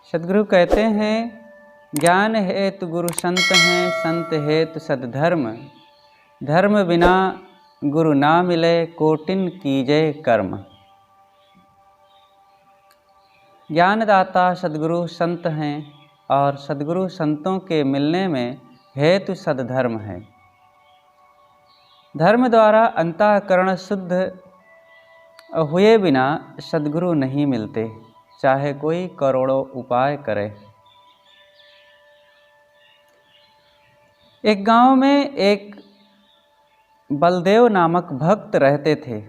सदगुरु कहते हैं, ज्ञान हेतु गुरु संत हैं, संत हेतु सद्धर्म। धर्म बिना गुरु ना मिले, कोटिन कीजे कर्म। ज्ञानदाता सदगुरु संत हैं और सदगुरु संतों के मिलने में हेतु सद्धर्म है। धर्म द्वारा अंतःकरण शुद्ध हुए बिना सदगुरु नहीं मिलते, चाहे कोई करोड़ों उपाय करे। एक गांव में एक बलदेव नामक भक्त रहते थे।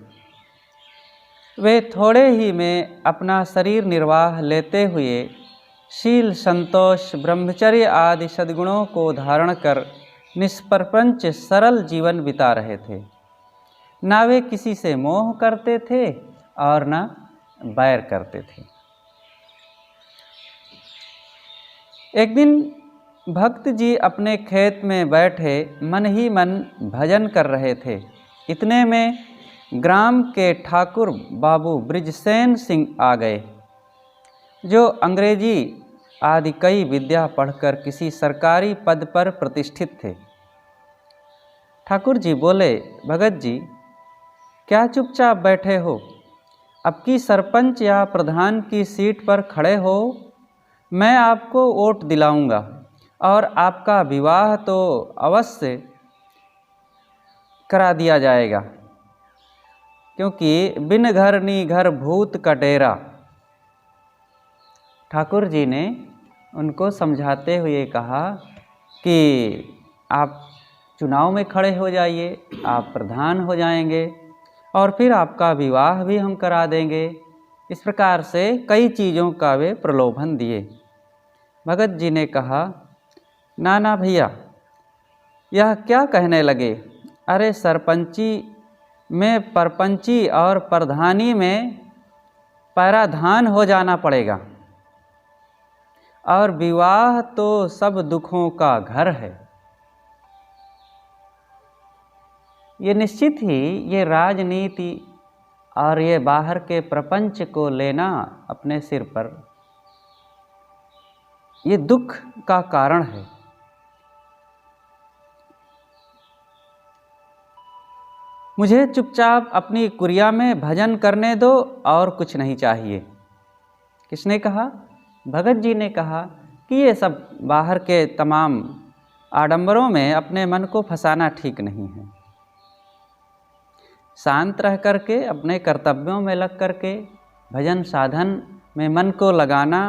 वे थोड़े ही में अपना शरीर निर्वाह लेते हुए शील, संतोष, ब्रह्मचर्य आदि सद्गुणों को धारण कर निष्प्रपंच सरल जीवन बिता रहे थे। ना वे किसी से मोह करते थे और ना बैर करते थे। एक दिन भक्त जी अपने खेत में बैठे मन ही मन भजन कर रहे थे। इतने में ग्राम के ठाकुर बाबू बृजसेन सिंह आ गए, जो अंग्रेजी आदि कई विद्या पढ़कर किसी सरकारी पद पर प्रतिष्ठित थे। ठाकुर जी बोले, भगत जी क्या चुपचाप बैठे हो? अब की सरपंच या प्रधान की सीट पर खड़े हो, मैं आपको वोट दिलाऊंगा और आपका विवाह तो अवश्य करा दिया जाएगा, क्योंकि बिन घर नी घर भूत का डेरा। ठाकुर जी ने उनको समझाते हुए कहा कि आप चुनाव में खड़े हो जाइए, आप प्रधान हो जाएंगे और फिर आपका विवाह भी हम करा देंगे। इस प्रकार से कई चीज़ों का वे प्रलोभन दिए। भगत जी ने कहा, ना ना भैया, यह क्या कहने लगे? अरे सरपंची में परपंची और प्रधानी में पैराधान हो जाना पड़ेगा, और विवाह तो सब दुखों का घर है। ये निश्चित ही ये राजनीति और ये बाहर के प्रपंच को लेना अपने सिर पर, ये दुख का कारण है। मुझे चुपचाप अपनी कुरिया में भजन करने दो और कुछ नहीं चाहिए। किसने कहा? भगत जी ने कहा कि ये सब बाहर के तमाम आडंबरों में अपने मन को फंसाना ठीक नहीं है। शांत रह करके अपने कर्तव्यों में लग करके भजन साधन में मन को लगाना,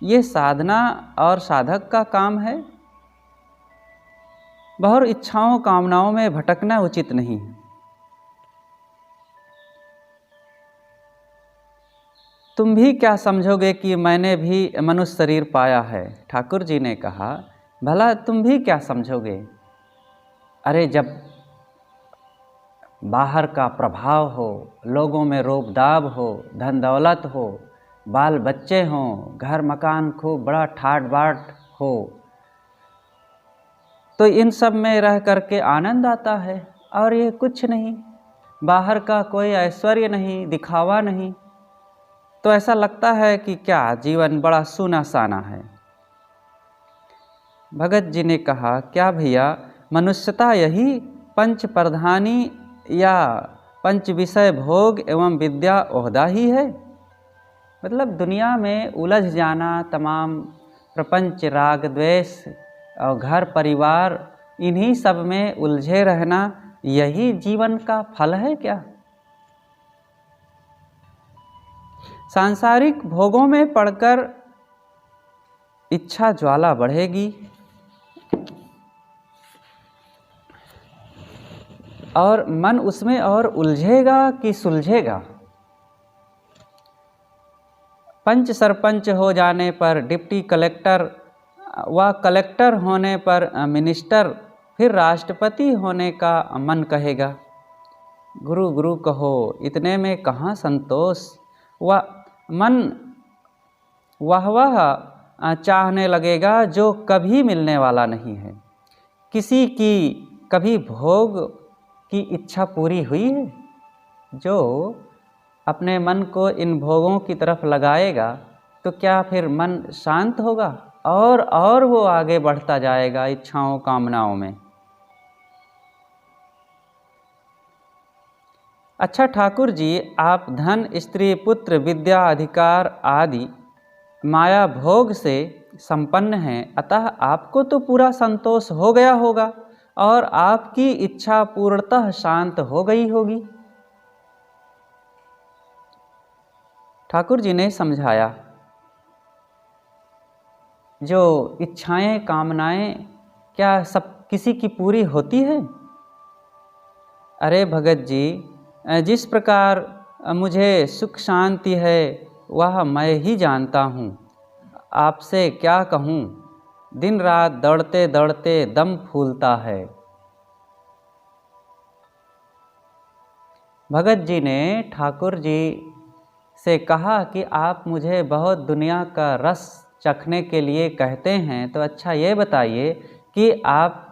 ये साधना और साधक का काम है। बहुत इच्छाओं कामनाओं में भटकना उचित नहीं है। तुम भी क्या समझोगे कि मैंने भी मनुष्य शरीर पाया है? ठाकुर जी ने कहा, भला तुम भी क्या समझोगे? अरे जब बाहर का प्रभाव हो, लोगों में रोब दाब हो, धन दौलत हो, बाल बच्चे हों, घर मकान खूब बड़ा ठाट बाट हो, तो इन सब में रह करके आनंद आता है। और ये कुछ नहीं, बाहर का कोई ऐश्वर्य नहीं, दिखावा नहीं, तो ऐसा लगता है कि क्या जीवन बड़ा सूना साना है। भगत जी ने कहा, क्या भैया, मनुष्यता यही पंच प्रधानी या पंच विषय भोग एवं विद्या ओहदा ही है? मतलब दुनिया में उलझ जाना, तमाम प्रपंच, राग द्वेष और घर परिवार, इन्हीं सब में उलझे रहना, यही जीवन का फल है क्या? सांसारिक भोगों में पड़कर इच्छा ज्वाला बढ़ेगी और मन उसमें और उलझेगा कि सुलझेगा। पंच सरपंच हो जाने पर डिप्टी कलेक्टर व कलेक्टर होने पर मिनिस्टर, फिर राष्ट्रपति होने का मन कहेगा। गुरु गुरु कहो, इतने में कहाँ संतोष? व मन वह चाहने लगेगा जो कभी मिलने वाला नहीं है। किसी की कभी भोग की इच्छा पूरी हुई है? जो अपने मन को इन भोगों की तरफ लगाएगा तो क्या फिर मन शांत होगा और वो आगे बढ़ता जाएगा इच्छाओं कामनाओं में। अच्छा ठाकुर जी, आप धन, स्त्री, पुत्र, विद्या, अधिकार आदि माया भोग से संपन्न हैं, अतः आपको तो पूरा संतोष हो गया होगा और आपकी इच्छा पूर्णतः शांत हो गई होगी। ठाकुर जी ने समझाया, जो इच्छाएं कामनाएं क्या सब किसी की पूरी होती है? अरे भगत जी, जिस प्रकार मुझे सुख शांति है वह मैं ही जानता हूँ। आपसे क्या कहूँ, दिन रात दौड़ते दौड़ते दम फूलता है। भगत जी ने ठाकुर जी से कहा कि आप मुझे बहुत दुनिया का रस चखने के लिए कहते हैं, तो अच्छा ये बताइए कि आप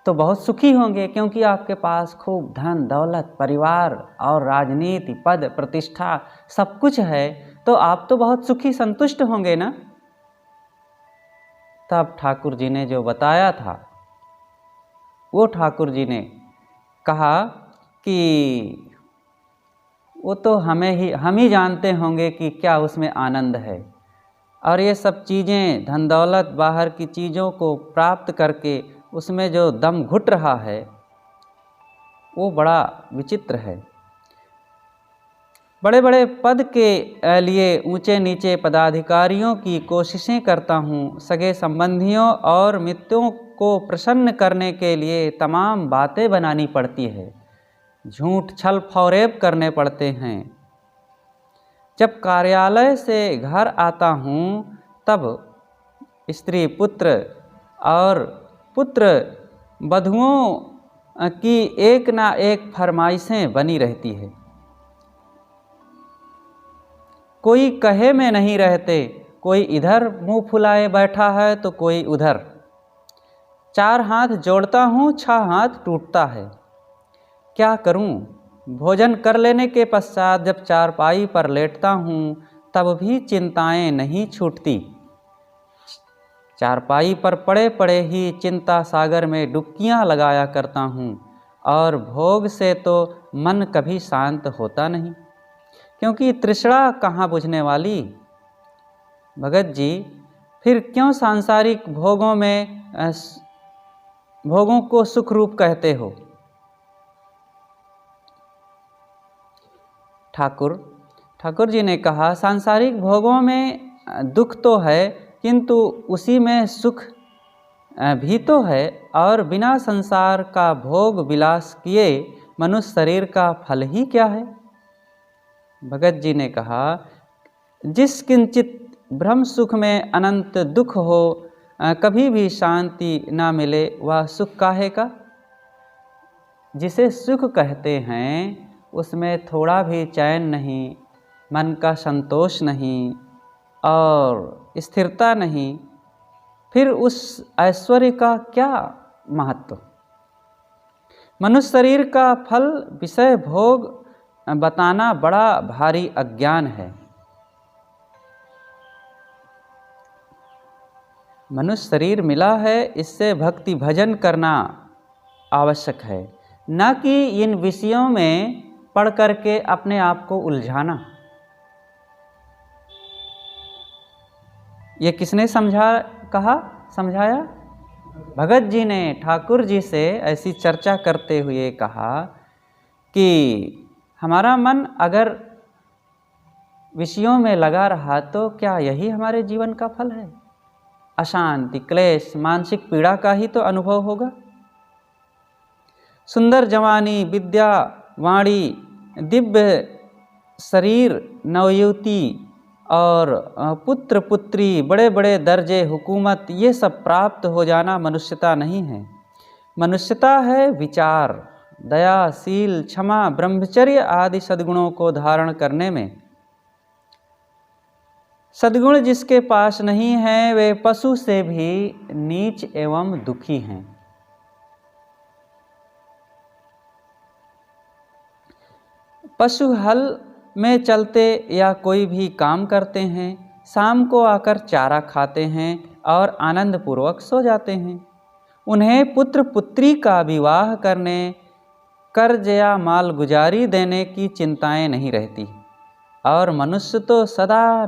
तो बहुत सुखी होंगे, क्योंकि आपके पास खूब धन दौलत, परिवार और राजनीति, पद प्रतिष्ठा सब कुछ है, तो आप तो बहुत सुखी संतुष्ट होंगे ना। तब ठाकुर जी ने जो बताया था वो ठाकुर जी ने कहा कि वो तो हम ही जानते होंगे कि क्या उसमें आनंद है, और ये सब चीज़ें धन दौलत बाहर की चीज़ों को प्राप्त करके उसमें जो दम घुट रहा है वो बड़ा विचित्र है। बड़े बड़े पद के लिए ऊंचे नीचे पदाधिकारियों की कोशिशें करता हूँ, सगे संबंधियों और मित्रों को प्रसन्न करने के लिए तमाम बातें बनानी पड़ती है, झूठ छल फौरेब करने पड़ते हैं। जब कार्यालय से घर आता हूँ तब स्त्री पुत्र और पुत्र वधुओं की एक ना एक फरमाइशें बनी रहती है। कोई कहे में नहीं रहते, कोई इधर मुंह फुलाए बैठा है तो कोई उधर। 4 हाथ जोड़ता हूँ, 6 हाथ टूटता है। क्या करूँ? भोजन कर लेने के पश्चात जब चारपाई पर लेटता हूँ तब भी चिंताएं नहीं छूटती। चारपाई पर पड़े पड़े ही चिंता सागर में डुबकियाँ लगाया करता हूँ, और भोग से तो मन कभी शांत होता नहीं, क्योंकि तृष्णा कहाँ बुझने वाली। भगत जी, फिर क्यों सांसारिक भोगों को सुख रूप कहते हो? ठाकुर जी ने कहा, सांसारिक भोगों में दुख तो है, किंतु उसी में सुख भी तो है, और बिना संसार का भोग विलास किए मनुष्य शरीर का फल ही क्या है? भगत जी ने कहा, जिस किंचित ब्रह्म सुख में अनंत दुख हो, कभी भी शांति ना मिले, वह सुख काहे का? जिसे सुख कहते हैं उसमें थोड़ा भी चैन नहीं, मन का संतोष नहीं और स्थिरता नहीं, फिर उस ऐश्वर्य का क्या महत्व? मनुष्य शरीर का फल विषय भोग बताना बड़ा भारी अज्ञान है। मनुष्य शरीर मिला है, इससे भक्ति भजन करना आवश्यक है, न कि इन विषयों में पढ़ करके अपने आप को उलझाना। ये किसने समझाया? भगत जी ने ठाकुर जी से ऐसी चर्चा करते हुए कहा कि हमारा मन अगर विषयों में लगा रहा तो क्या यही हमारे जीवन का फल है? अशांति, क्लेश, मानसिक पीड़ा का ही तो अनुभव होगा। सुंदर जवानी, विद्या, वाणी, दिव्य शरीर, नवयुवती और पुत्र पुत्री, बड़े बड़े दर्जे, हुकूमत, ये सब प्राप्त हो जाना मनुष्यता नहीं है। मनुष्यता है विचार, दया, शील, क्षमा, ब्रह्मचर्य आदि सद्गुणों को धारण करने में। सद्गुण जिसके पास नहीं है वे पशु से भी नीच एवं दुखी हैं। पशु हल में चलते या कोई भी काम करते हैं, शाम को आकर चारा खाते हैं और आनंदपूर्वक सो जाते हैं। उन्हें पुत्र पुत्री का विवाह करने, कर्ज या मालगुजारी देने की चिंताएं नहीं रहती। और मनुष्य तो सदा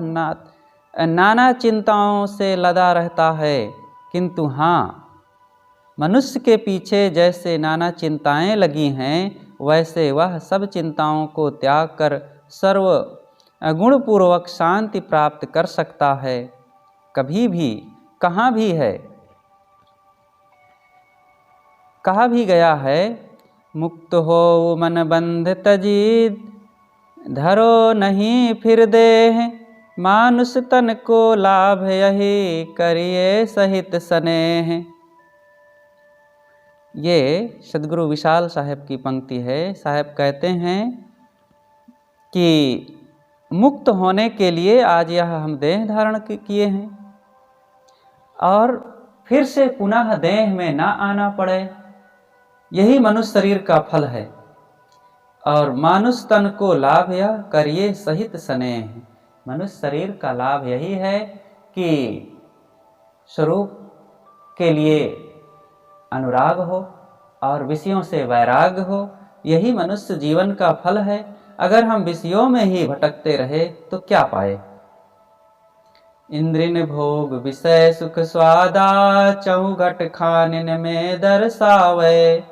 नाना चिंताओं से लदा रहता है, किंतु हाँ, मनुष्य के पीछे जैसे नाना चिंताएं लगी हैं, वैसे वह सब चिंताओं को त्याग कर सर्व गुणपूर्वक शांति प्राप्त कर सकता है। कभी भी कहाँ भी है, कहा भी गया है, मुक्त हो मन बंध तजी, धरो नहीं फिर देह, मानुष तन को लाभ यही, करिए सहित स्नेह। ये सदगुरु विशाल साहब की पंक्ति है। साहब कहते हैं कि मुक्त होने के लिए आज यह हम देह धारण किए हैं और फिर से पुनः देह में ना आना पड़े, यही मनुष्य शरीर का फल है। और मानुष तन को लाभ यह, करिए सहित स्नेह। मनुष्य शरीर का लाभ यही है कि स्वरूप के लिए अनुराग हो और विषयों से वैराग्य हो, यही मनुष्य जीवन का फल है। अगर हम विषयों में ही भटकते रहे तो क्या पाए। इंद्रिन भोग विषय सुख स्वादा, चौघट खानिन में दर्शावे,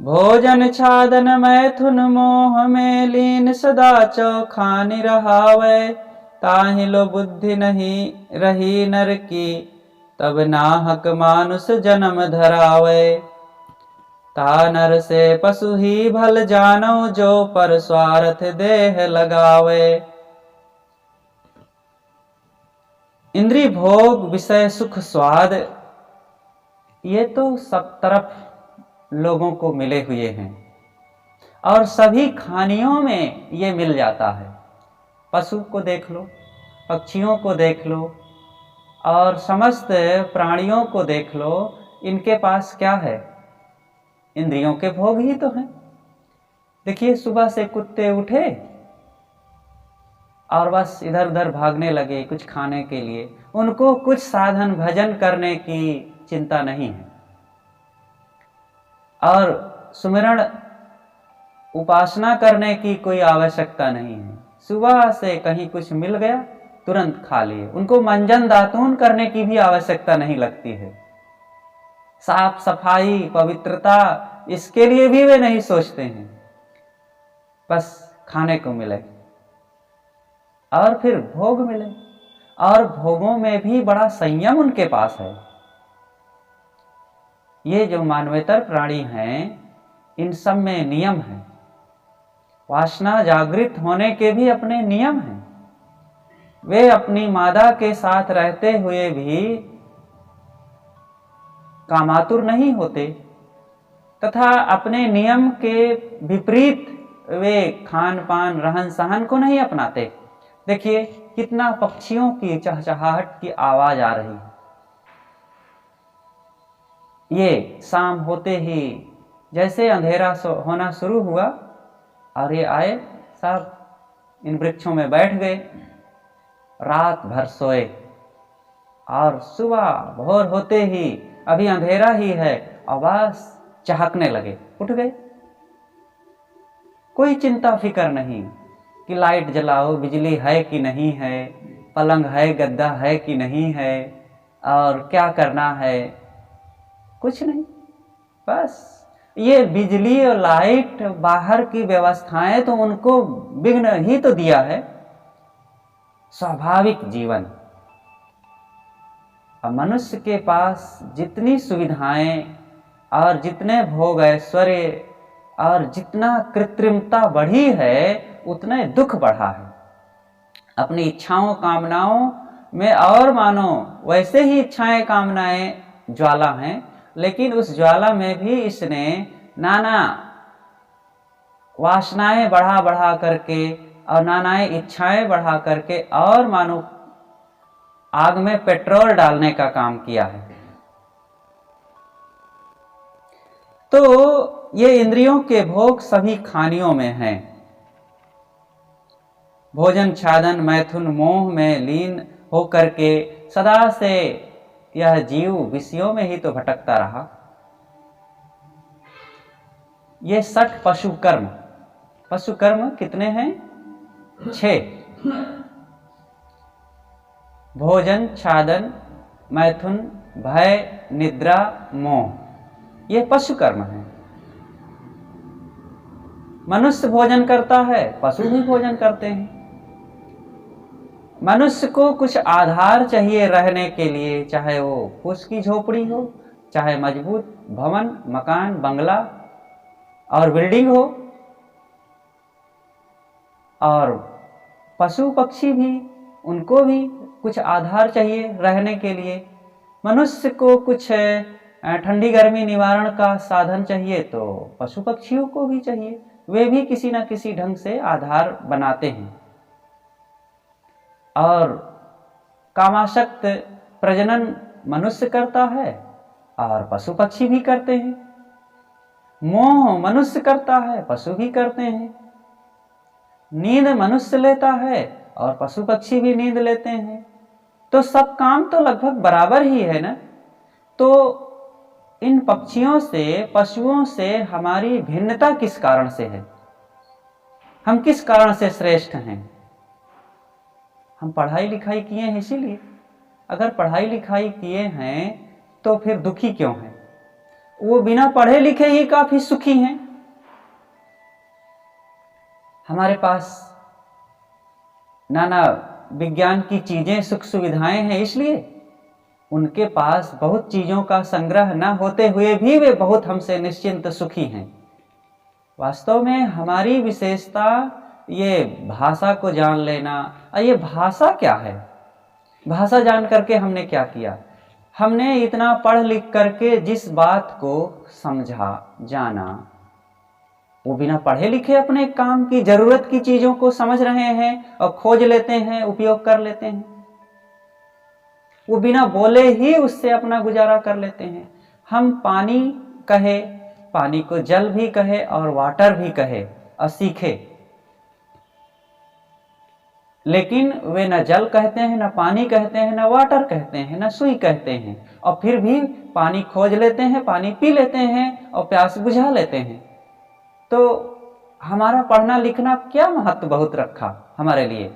भोजन छादन मैथुन मोह में लीन, सदा चौखानि रहावे, ताहि लो बुद्धि नहीं रही नर की, तब नाहक मानुष जन्म धरावे, ता नर से पशु ही भल जानो, जो पर स्वार्थ देह लगावे। इंद्रिय भोग विषय सुख स्वाद, ये तो सब तरफ लोगों को मिले हुए हैं और सभी खानियों में ये मिल जाता है। पशु को देख लो, पक्षियों को देख लो और समस्त प्राणियों को देख लो, इनके पास क्या है? इंद्रियों के भोग ही तो हैं। देखिए, सुबह से कुत्ते उठे और बस इधर उधर भागने लगे कुछ खाने के लिए, उनको कुछ साधन भजन करने की चिंता नहीं है और सुमिरण उपासना करने की कोई आवश्यकता नहीं है। सुबह से कहीं कुछ मिल गया, तुरंत खा लिए। उनको मंजन दातून करने की भी आवश्यकता नहीं लगती है। साफ सफाई पवित्रता, इसके लिए भी वे नहीं सोचते हैं, बस खाने को मिले और फिर भोग मिले। और भोगों में भी बड़ा संयम उनके पास है। ये जो मानवेतर प्राणी हैं, इन सब में नियम है। वासना जागृत होने के भी अपने नियम हैं। वे अपनी मादा के साथ रहते हुए भी कामातुर नहीं होते तथा अपने नियम के विपरीत वे खान पान रहन सहन को नहीं अपनाते। देखिए, कितना पक्षियों की चहचहाहट की आवाज आ रही है। ये शाम होते ही जैसे अंधेरा होना शुरू हुआ और ये आए, सब इन वृक्षों में बैठ गए, रात भर सोए और सुबह भोर होते ही, अभी अंधेरा ही है और बस चहकने लगे, उठ गए। कोई चिंता फिक्र नहीं कि लाइट जलाओ, बिजली है कि नहीं है, पलंग है, गद्दा है कि नहीं है और क्या करना है, कुछ नहीं। बस ये बिजली और लाइट, बाहर की व्यवस्थाएं तो उनको विघ्न ही तो दिया है। स्वाभाविक जीवन। अब मनुष्य के पास जितनी सुविधाएं और जितने भोग ऐश्वर्य और जितना कृत्रिमता बढ़ी है, उतने दुख बढ़ा है। अपनी इच्छाओं कामनाओं में और मानो वैसे ही इच्छाएं कामनाएं ज्वाला हैं, लेकिन उस ज्वाला में भी इसने नाना वासनाएं बढ़ा बढ़ा करके और नानाएं इच्छाएं बढ़ा करके और मानो आग में पेट्रोल डालने का काम किया है। तो ये इंद्रियों के भोग सभी खानियों में हैं। भोजन छादन मैथुन मोह में लीन होकर के सदा से यह जीव विषयों में ही तो भटकता रहा। ये 60 पशु कर्म, पशु कर्म कितने हैं? 6। भोजन छादन मैथुन भय निद्रा मोह, ये पशु कर्म है। मनुष्य भोजन करता है, पशु भी भोजन करते हैं। मनुष्य को कुछ आधार चाहिए रहने के लिए, चाहे वो फूस की झोपड़ी हो, चाहे मजबूत भवन मकान बंगला और बिल्डिंग हो। और पशु पक्षी भी, उनको भी कुछ आधार चाहिए रहने के लिए। मनुष्य को कुछ ठंडी गर्मी निवारण का साधन चाहिए तो पशु पक्षियों को भी चाहिए, वे भी किसी न किसी ढंग से आधार बनाते हैं। और कामासक्त प्रजनन मनुष्य करता है और पशु पक्षी भी करते हैं। मोह मनुष्य करता है, पशु भी करते हैं। नींद मनुष्य लेता है और पशु पक्षी भी नींद लेते हैं। तो सब काम तो लगभग बराबर ही है ना। तो इन पक्षियों से, पशुओं से हमारी भिन्नता किस कारण से है? हम किस कारण से श्रेष्ठ हैं? हम पढ़ाई लिखाई किए हैं इसीलिए। अगर पढ़ाई लिखाई किए हैं तो फिर दुखी क्यों हैं? वो बिना पढ़े लिखे ही काफी सुखी हैं। हमारे पास नाना विज्ञान की चीजें, सुख सुविधाएं हैं, इसलिए उनके पास बहुत चीजों का संग्रह न होते हुए भी वे बहुत हमसे निश्चिंत सुखी हैं। वास्तव में हमारी विशेषता ये भाषा को जान लेना। ये भाषा क्या है? भाषा जान करके हमने क्या किया? हमने इतना पढ़ लिख करके जिस बात को समझा जाना, वो बिना पढ़े लिखे अपने काम की जरूरत की चीजों को समझ रहे हैं और खोज लेते हैं, उपयोग कर लेते हैं। वो बिना बोले ही उससे अपना गुजारा कर लेते हैं। हम पानी कहे, पानी को जल भी कहे और वाटर भी कहे और सीखे, लेकिन वे न जल कहते हैं, न पानी कहते हैं, न वाटर कहते हैं, न सुई कहते हैं। और फिर भी पानी खोज लेते हैं, पानी पी लेते हैं और प्यास बुझा लेते हैं। तो हमारा पढ़ना लिखना क्या महत्व बहुत रखा हमारे लिए?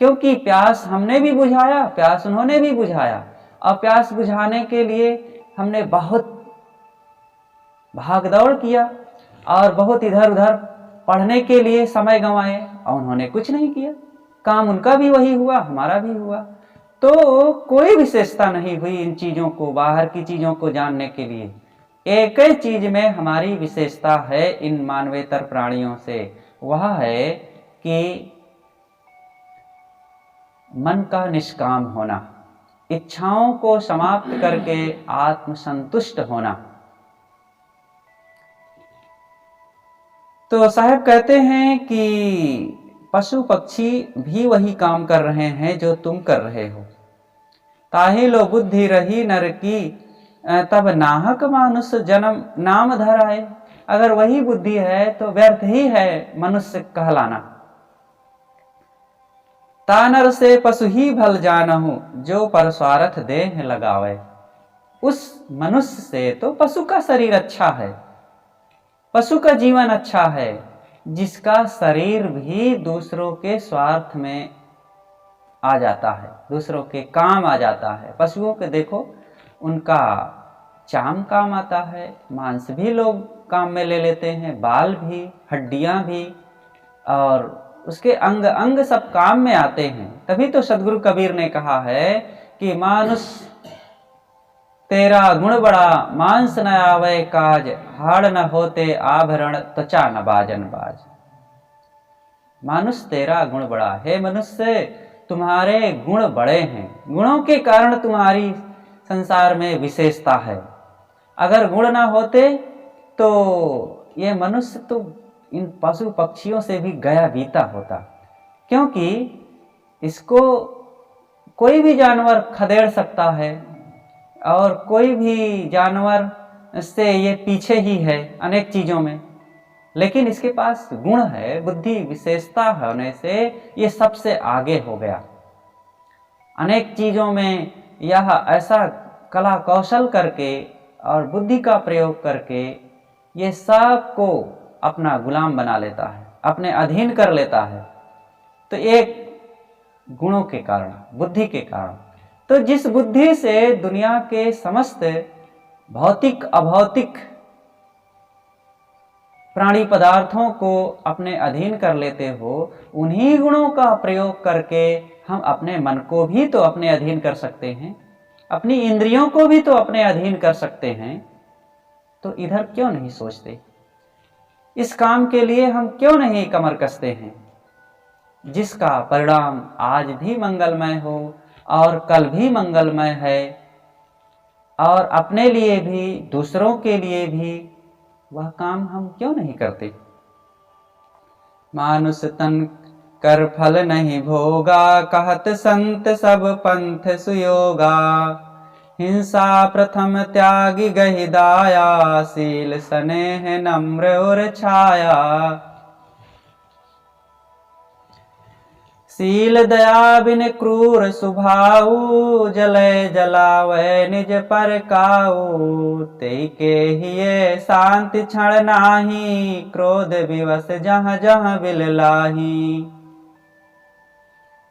क्योंकि प्यास हमने भी बुझाया, प्यास उन्होंने भी बुझाया। और प्यास बुझाने के लिए हमने बहुत भागदौड़ किया और बहुत इधर उधर पढ़ने के लिए समय गंवाए, और उन्होंने कुछ नहीं किया। काम उनका भी वही हुआ, हमारा भी हुआ। तो कोई विशेषता नहीं हुई इन चीजों को, बाहर की चीजों को जानने के लिए। एक ही चीज में हमारी विशेषता है इन मानवेतर प्राणियों से, वह है कि मन का निष्काम होना, इच्छाओं को समाप्त करके आत्मसंतुष्ट होना। तो साहब कहते हैं कि पशु पक्षी भी वही काम कर रहे हैं जो तुम कर रहे हो। ताहि लो बुद्धि रही नर की, तब नाहक मानुष जन्म नाम धराए। अगर वही बुद्धि है तो व्यर्थ ही है मनुष्य कहलाना। तानर से पशु ही भल जानहु, जो परस्वार्थ देह लगावे। उस मनुष्य से तो पशु का शरीर अच्छा है, पशु का जीवन अच्छा है, जिसका शरीर भी दूसरों के स्वार्थ में आ जाता है, दूसरों के काम आ जाता है। पशुओं के देखो, उनका चाम काम आता है, मांस भी लोग काम में ले लेते हैं, बाल भी, हड्डियां भी, और उसके अंग अंग सब काम में आते हैं। तभी तो सदगुरु कबीर ने कहा है कि मानुष तेरा गुण बड़ा, मांस न आवे काज, हाड़ न होते आभरण, त्वचा न बाजन बाज। मानुष तेरा गुण बड़ा है। मनुष्य, तुम्हारे गुण बड़े हैं, गुणों के कारण तुम्हारी संसार में विशेषता है। अगर गुण ना होते तो ये मनुष्य तो इन पशु पक्षियों से भी गया बीता होता, क्योंकि इसको कोई भी जानवर खदेड़ सकता है और कोई भी जानवर से ये पीछे ही है अनेक चीज़ों में। लेकिन इसके पास गुण है, बुद्धि विशेषता होने से ये सबसे आगे हो गया। अनेक चीज़ों में यह ऐसा कला कौशल करके और बुद्धि का प्रयोग करके ये सब को अपना गुलाम बना लेता है, अपने अधीन कर लेता है। तो एक गुणों के कारण, बुद्धि के कारण। तो जिस बुद्धि से दुनिया के समस्त भौतिक अभौतिक प्राणी पदार्थों को अपने अधीन कर लेते हो, उन्हीं गुणों का प्रयोग करके हम अपने मन को भी तो अपने अधीन कर सकते हैं, अपनी इंद्रियों को भी तो अपने अधीन कर सकते हैं। तो इधर क्यों नहीं सोचते? इस काम के लिए हम क्यों नहीं कमर कसते हैं, जिसका परिणाम आज भी मंगलमय हो और कल भी मंगलमय है, और अपने लिए भी दूसरों के लिए भी वह काम हम क्यों नहीं करते? मानुष तन कर फल नहीं भोगा, कहत संत सब पंथ सुयोगा। हिंसा प्रथम त्यागी गहि दाया, शील स्नेह नम्र और छाया। शील दया बिन क्रूर स्वभाव, जलय जलावै निज पर काऊ। तेई के हिये शांति क्षण नाही, क्रोध विवश जहाँ जहाँ बिल लाही।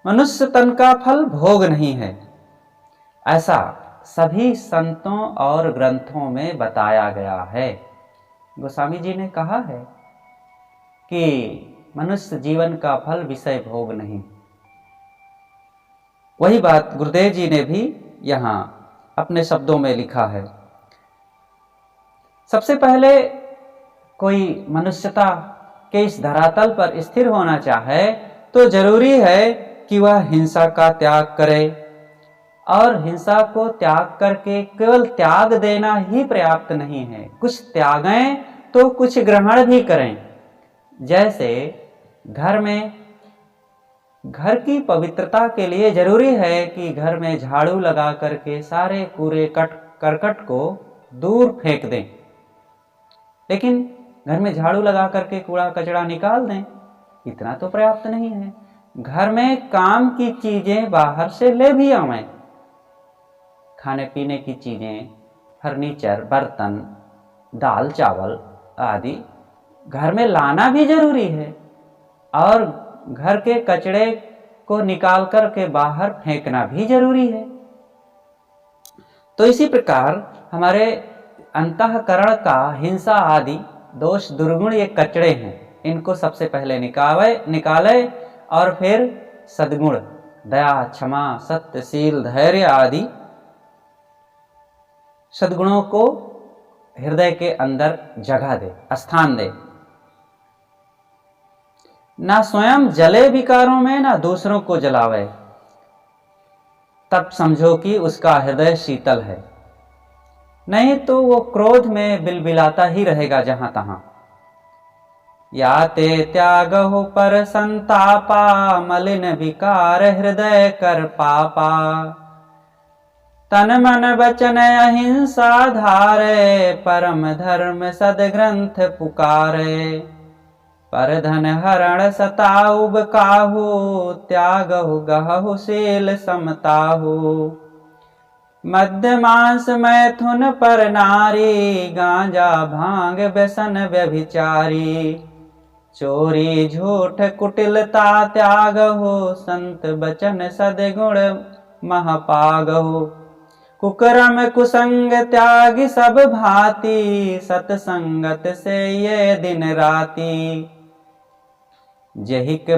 मनुष्य तन का फल भोग नहीं है, ऐसा सभी संतों और ग्रंथों में बताया गया है। गोस्वामी जी ने कहा है कि मनुष्य जीवन का फल विषय भोग नहीं। वही बात गुरुदेव जी ने भी यहाँ अपने शब्दों में लिखा है। सबसे पहले कोई मनुष्यता के इस धरातल पर स्थिर होना चाहे तो जरूरी है कि वह हिंसा का त्याग करे, और हिंसा को त्याग करके केवल त्याग देना ही पर्याप्त नहीं है, कुछ त्यागें तो कुछ ग्रहण भी करें। जैसे घर की पवित्रता के लिए जरूरी है कि घर में झाड़ू लगा करके सारे कूड़े करकट को दूर फेंक दें, लेकिन घर में झाड़ू लगा करके कूड़ा कचरा निकाल दें, इतना तो पर्याप्त नहीं है। घर में काम की चीजें बाहर से ले भी आवें, खाने पीने की चीजें, फर्नीचर, बर्तन, दाल चावल आदि घर में लाना भी जरूरी है, और घर के कचड़े को निकाल कर के बाहर फेंकना भी जरूरी है। तो इसी प्रकार हमारे अंतःकरण का हिंसा आदि दोष दुर्गुण ये कचड़े हैं, इनको सबसे पहले निकाले और फिर सद्गुण दया, क्षमा, सत्य, शील, धैर्य आदि सद्गुणों को हृदय के अंदर जगह दे, स्थान दे। ना स्वयं जले विकारों में, ना दूसरों को जलावे, तब समझो कि उसका हृदय शीतल है। नहीं तो वो क्रोध में बिलबिलाता ही रहेगा जहां तहां। या ते त्यागहु पर संतापा, मलिन विकार हृदय कर पापा। तन मन वचन अहिंसा धारे, परम धर्म सदग्रंथ पुकारे। पर धन हरण सताउब काहू, त्यागहु गहु शील समताहू। मध्य मांस मैथुन पर नारी, गांजा भांग व्यसन व्यभिचारी। चोरी झूठ कुटिलता त्यागहु, संत बचन सद्गुण महपागहु। कुकर्म कुसंग त्यागी सब भांति, सतसंगत से ये दिन राती। जेतिक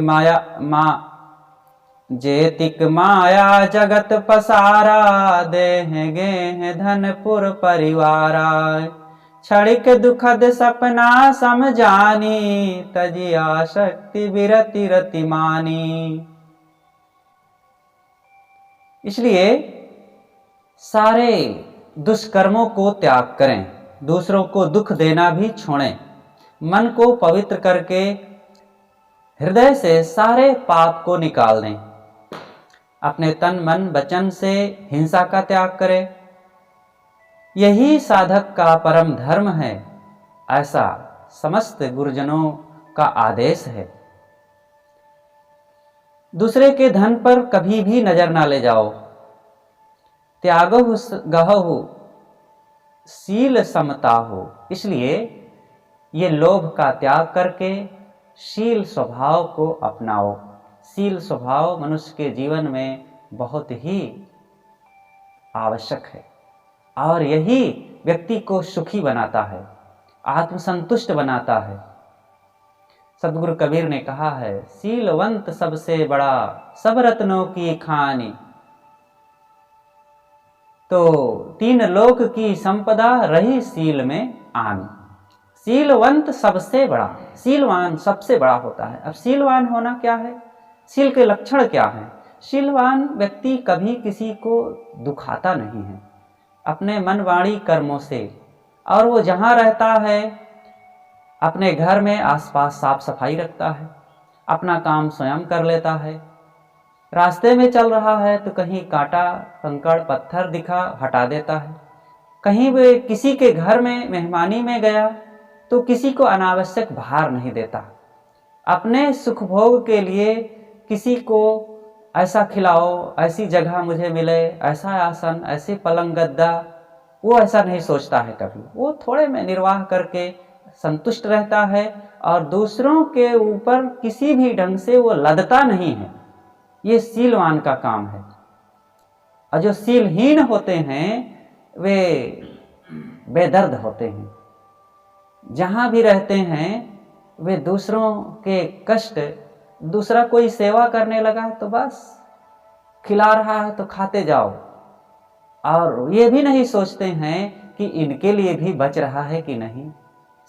माया जगत पसारा, देह गेह धनपुर परिवारा। क्षणिक दुखद सपना समझानी, तजिया शक्ति विरति रति मानी। इसलिए सारे दुष्कर्मों को त्याग करें, दूसरों को दुख देना भी छोड़ें, मन को पवित्र करके हृदय से सारे पाप को निकाल दें। अपने तन मन वचन से हिंसा का त्याग करें, यही साधक का परम धर्म है, ऐसा समस्त गुरुजनों का आदेश है। दूसरे के धन पर कभी भी नजर ना ले जाओ। त्यागहु गहहु शील समता हो। इसलिए ये लोभ का त्याग करके शील स्वभाव को अपनाओ। शील स्वभाव मनुष्य के जीवन में बहुत ही आवश्यक है और यही व्यक्ति को सुखी बनाता है, आत्मसंतुष्ट बनाता है। सदगुरु कबीर ने कहा है, शीलवंत सबसे बड़ा, सब रत्नों की खानी। तो तीन लोक की संपदा रही शील में आनी। शीलवंत सबसे बड़ा, शीलवान सबसे बड़ा होता है। अब शीलवान होना क्या है, शील के लक्षण क्या हैं? शीलवान व्यक्ति कभी किसी को दुखाता नहीं है अपने मन वाणी कर्मों से, और वो जहाँ रहता है अपने घर में आसपास साफ सफाई रखता है, अपना काम स्वयं कर लेता है। रास्ते में चल रहा है तो कहीं कांटा कंकड़ पत्थर दिखा हटा देता है। कहीं वे किसी के घर में मेहमानी में गया तो किसी को अनावश्यक भार नहीं देता। अपने सुख भोग के लिए किसी को ऐसा खिलाओ, ऐसी जगह मुझे मिले, ऐसा आसन, ऐसे पलंग गद्दा, वो ऐसा नहीं सोचता है कभी। वो थोड़े में निर्वाह करके संतुष्ट रहता है और दूसरों के ऊपर किसी भी ढंग से वो लदता नहीं है। ये शीलवान का काम है। और जो शीलहीन होते हैं वे बेदर्द होते हैं, जहाँ भी रहते हैं वे दूसरों के कष्ट, दूसरा कोई सेवा करने लगा तो बस खिला रहा है तो खाते जाओ, और ये भी नहीं सोचते हैं कि इनके लिए भी बच रहा है कि नहीं।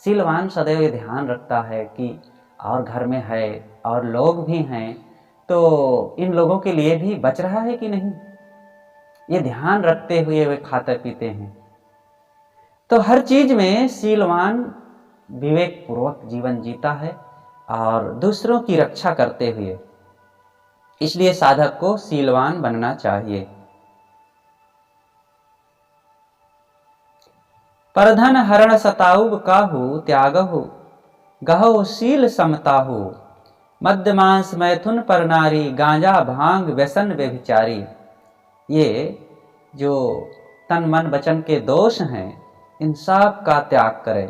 शीलवान सदैव ये ध्यान रखता है कि और घर में है और लोग भी हैं तो इन लोगों के लिए भी बच रहा है कि नहीं, ये ध्यान रखते हुए वे खाते पीते हैं। तो हर चीज में शीलवान विवेक पूर्वक जीवन जीता है और दूसरों की रक्षा करते हुए। इसलिए साधक को शीलवान बनना चाहिए। परधन हरण सताउब काहू, त्यागहु गहु शील समताहु। मद्य मांस मैथुन पर नारी, गांजा भांग व्यसन व्यभिचारी। ये जो तन मन वचन के दोष हैं इन सब का त्याग करें,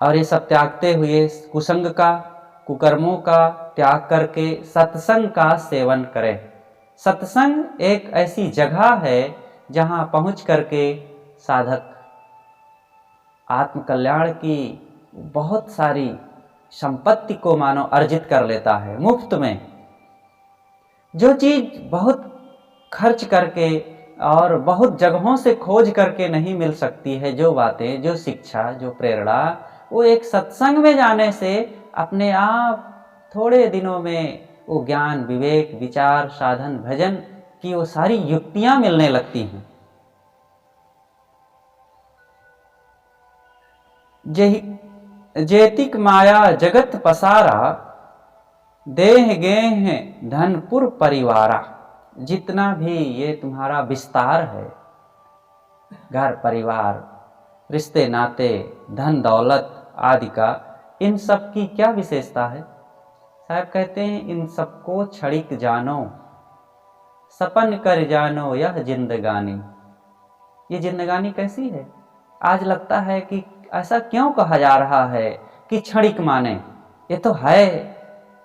और ये सब त्यागते हुए कुसंग का, कुकर्मों का त्याग करके सत्संग का सेवन करें। सत्संग एक ऐसी जगह है जहाँ पहुँच करके साधक आत्मकल्याण की बहुत सारी संपत्ति को मानो अर्जित कर लेता है मुफ्त में। जो चीज बहुत खर्च करके और बहुत जगहों से खोज करके नहीं मिल सकती है, जो बातें, जो शिक्षा, जो प्रेरणा, वो एक सत्संग में जाने से अपने आप थोड़े दिनों में वो ज्ञान, विवेक, विचार, साधन, भजन की वो सारी युक्तियां मिलने लगती हैं। जेतिक माया जगत पसारा, देह गेह धनपुर परिवारा। जितना भी ये तुम्हारा विस्तार है, घर परिवार, रिश्ते नाते, धन दौलत आदि का, इन सब की क्या विशेषता है? साहब कहते हैं, इन सबको छड़िक जानो, सपन कर जानो यह जिंदगानी। ये जिंदगानी कैसी है? आज लगता है कि ऐसा क्यों कहा जा रहा है कि क्षणिक माने, ये तो है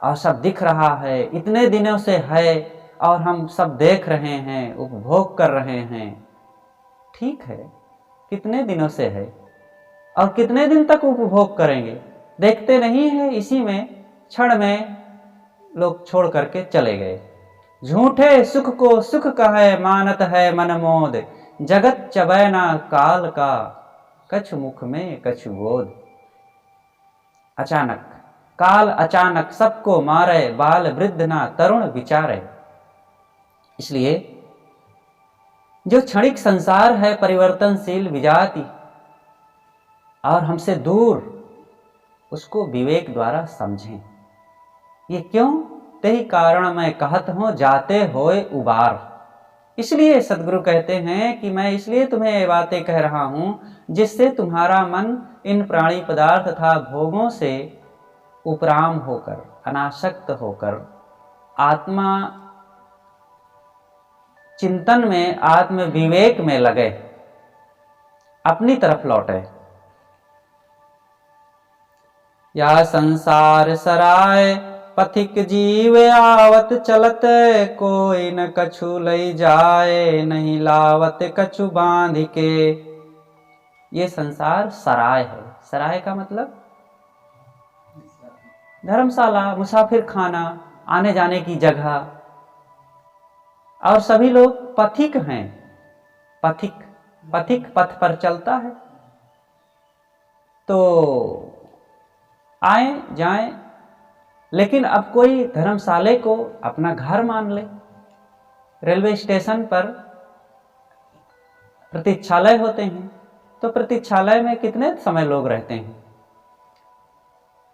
और सब दिख रहा है, इतने दिनों से है और हम सब देख रहे हैं, उपभोग कर रहे हैं। ठीक है, कितने दिनों से है और कितने दिन तक उपभोग करेंगे? देखते नहीं है, इसी में क्षण में लोग छोड़ करके चले गए। झूठे सुख को सुख कहे, मानत है मनमोद। जगत चबैना काल का, कछु मुख में कछु बोध। अचानक काल अचानक सबको मारे, बाल वृद्ध ना तरुण विचारे। इसलिए जो क्षणिक संसार है परिवर्तनशील विजाति और हमसे दूर, उसको विवेक द्वारा समझें। ये क्यों? तेही कारण मैं कहत हूं, जाते होए उबार। इसलिए सदगुरु कहते हैं कि मैं इसलिए तुम्हें ये बातें कह रहा हूँ जिससे तुम्हारा मन इन प्राणी पदार्थ तथा भोगों से उपराम होकर, अनासक्त होकर आत्मा चिंतन में, आत्म विवेक में लगे, अपनी तरफ लौटे। या संसार सराय पथिक जीव आवत चलत, कोई न कछु लई जाए, नहीं लावत कछु बांध के। ये संसार सराय है। सराय का मतलब धर्मशाला, मुसाफिर खाना, आने जाने की जगह। और सभी लोग पथिक हैं। पथिक, पथिक पथ पर चलता है। तो आए जाएं, लेकिन अब कोई धर्मशाले को अपना घर मान ले। रेलवे स्टेशन पर प्रतीक्षालय होते हैं, तो प्रतीक्षालय में कितने समय लोग रहते हैं?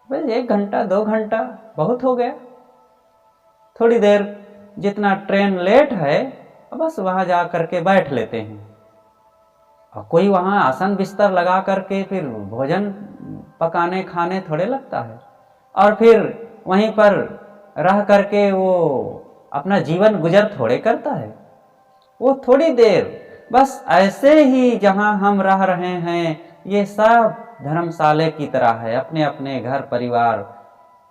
बस 1 घंटा 2 घंटा बहुत हो गया। थोड़ी देर, जितना ट्रेन लेट है बस वहां जा करके बैठ लेते हैं। और कोई वहां आसन बिस्तर लगा करके फिर भोजन पकाने खाने थोड़े लगता है, और फिर वहीं पर रह करके वो अपना जीवन गुजर थोड़े करता है। वो थोड़ी देर, बस ऐसे ही जहां हम रह रहे हैं ये सब धर्मशाले की तरह है। अपने अपने घर परिवार,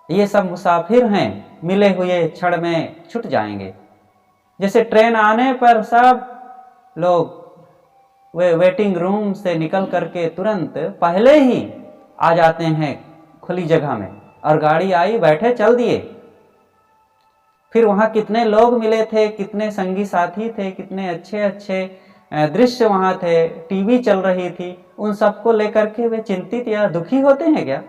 ये सब मुसाफिर हैं, मिले हुए क्षण में छूट जाएंगे। जैसे ट्रेन आने पर सब लोग वे वेटिंग रूम से निकल करके तुरंत पहले ही आ जाते हैं खुली जगह में, और गाड़ी आई, बैठे, चल दिए। फिर वहां कितने लोग मिले थे, कितने संगी साथी थे, कितने अच्छे अच्छे दृश्य वहां थे, टीवी चल रही थी, उन सबको लेकर के वे चिंतित या दुखी होते हैं क्या?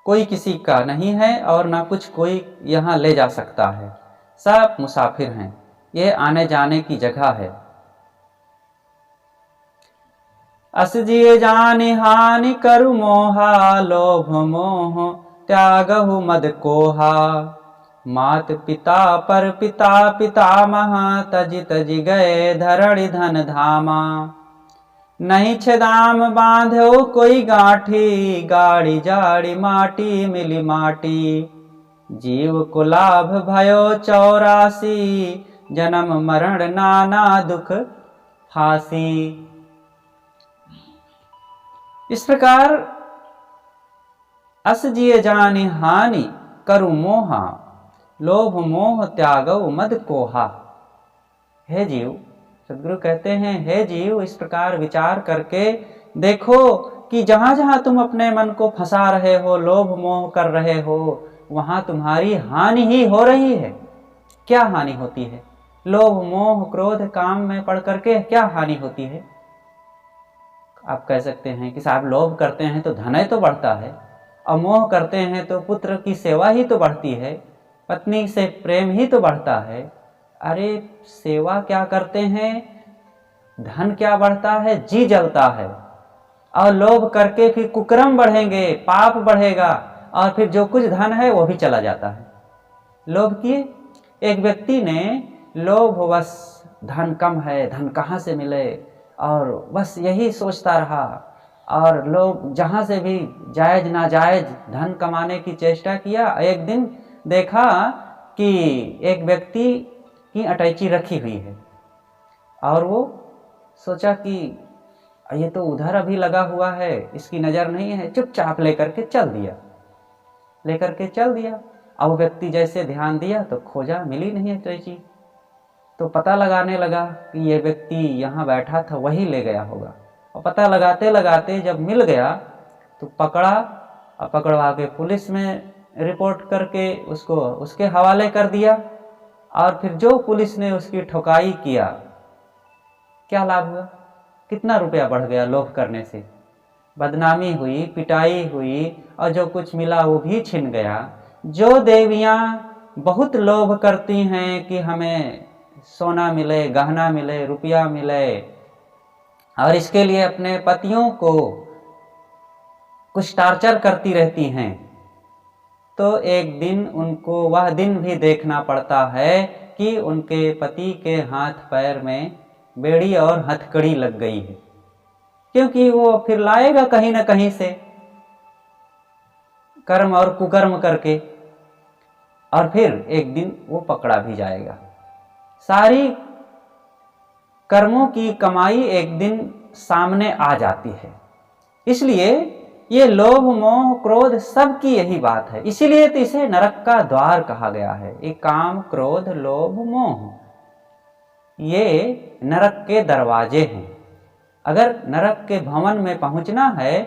कोई किसी का नहीं है और ना कुछ कोई यहाँ ले जा सकता है। सब मुसाफिर हैं। ये आने जाने की जगह है। अस जिए जानि हानि करु मोहा, लोभ मोह त्यागहु मद कोहा। मात पिता पर पिता पितामह, तजि तजि गए धरणि धन धामा। नहीं छेदाम बांधो कोई गांठी, गाड़ी जाड़ी माटी मिली माटी। जीव को लाभ भयो 84, जन्म मरण नाना दुख फांसी। इस प्रकार अस जिए जानि हानि करु मोहा, लोभ मोह त्यागौ मद कोहा। हे जीव, सदगुरु कहते हैं, हे जीव, इस प्रकार विचार करके देखो कि जहां जहां तुम अपने मन को फंसा रहे हो, लोभ मोह कर रहे हो, वहां तुम्हारी हानि ही हो रही है। क्या हानि होती है? लोभ मोह क्रोध काम में पड़ करके क्या हानि होती है? आप कह सकते हैं कि साहब लोभ करते हैं तो धन तो बढ़ता है, और मोह करते हैं तो पुत्र की सेवा ही तो बढ़ती है, पत्नी से प्रेम ही तो बढ़ता है। अरे सेवा क्या करते हैं, धन क्या बढ़ता है? जी जलता है। और लोभ करके फिर कुकर्म बढ़ेंगे, पाप बढ़ेगा, और फिर जो कुछ धन है वो भी चला जाता है। लोभ किए, एक व्यक्ति ने लोभवश, धन कम है, धन कहाँ से मिले, और बस यही सोचता रहा, और लोग जहाँ से भी जायज नाजायज धन कमाने की चेष्टा किया। एक दिन देखा कि एक व्यक्ति की अटैची रखी हुई है, और वो सोचा कि ये तो उधर अभी लगा हुआ है, इसकी नज़र नहीं है, चुपचाप लेकर के चल दिया। अब वो व्यक्ति जैसे ध्यान दिया तो खोजा, मिली नहीं अटैची। तो पता लगाने लगा कि ये व्यक्ति यहाँ बैठा था, वही ले गया होगा। और पता लगाते लगाते जब मिल गया तो पकड़ा, और पकड़वा के पुलिस में रिपोर्ट करके उसको उसके हवाले कर दिया। और फिर जो पुलिस ने उसकी ठुकाई किया, क्या लाभ हुआ? कितना रुपया बढ़ गया लोभ करने से? बदनामी हुई, पिटाई हुई, और जो कुछ मिला वो भी छिन गया। जो देवियाँ बहुत लोभ करती हैं कि हमें सोना मिले, गहना मिले, रुपया मिले, और इसके लिए अपने पतियों को कुछ टार्चर करती रहती हैं, तो एक दिन उनको वह दिन भी देखना पड़ता है कि उनके पति के हाथ पैर में बेड़ी और हथकड़ी लग गई है, क्योंकि वो फिर लाएगा कहीं ना कहीं से कर्म और कुकर्म करके, और फिर एक दिन वो पकड़ा भी जाएगा। सारी कर्मों की कमाई एक दिन सामने आ जाती है। इसलिए ये लोभ मोह क्रोध सब की यही बात है, इसीलिए तो इसे नरक का द्वार कहा गया है। ये काम क्रोध लोभ मोह ये नरक के दरवाजे हैं। अगर नरक के भवन में पहुंचना है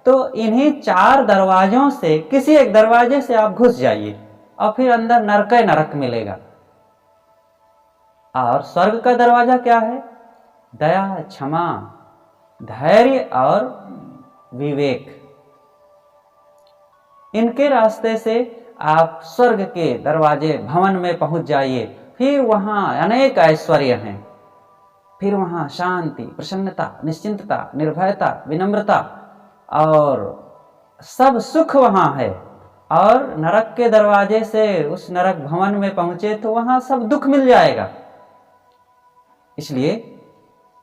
तो इन्हीं 4 दरवाजों से किसी एक दरवाजे से आप घुस जाइए और फिर अंदर नरक नरक मिलेगा। और स्वर्ग का दरवाजा क्या है? दया, क्षमा, धैर्य और विवेक। इनके रास्ते से आप स्वर्ग के दरवाजे भवन में पहुंच जाइए। फिर वहां अनेक ऐश्वर्य हैं, फिर वहां शांति, प्रसन्नता, निश्चिंतता, निर्भयता, विनम्रता और सब सुख वहां है। और नरक के दरवाजे से उस नरक भवन में पहुंचे तो वहां सब दुख मिल जाएगा। इसलिए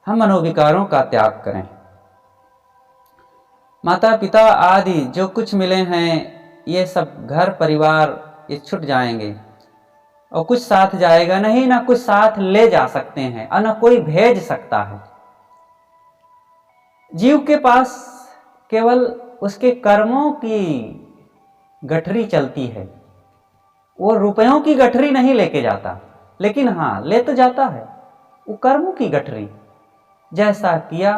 हम मनोविकारों का त्याग करें। माता पिता आदि जो कुछ मिले हैं ये सब घर परिवार ये छूट जाएंगे, और कुछ साथ जाएगा नहीं, ना कुछ साथ ले जा सकते हैं और ना कोई भेज सकता है। जीव के पास केवल उसके कर्मों की गठरी चलती है। वो रुपयों की गठरी नहीं लेके जाता, लेकिन हाँ ले तो जाता है वो कर्मों की गठरी। जैसा किया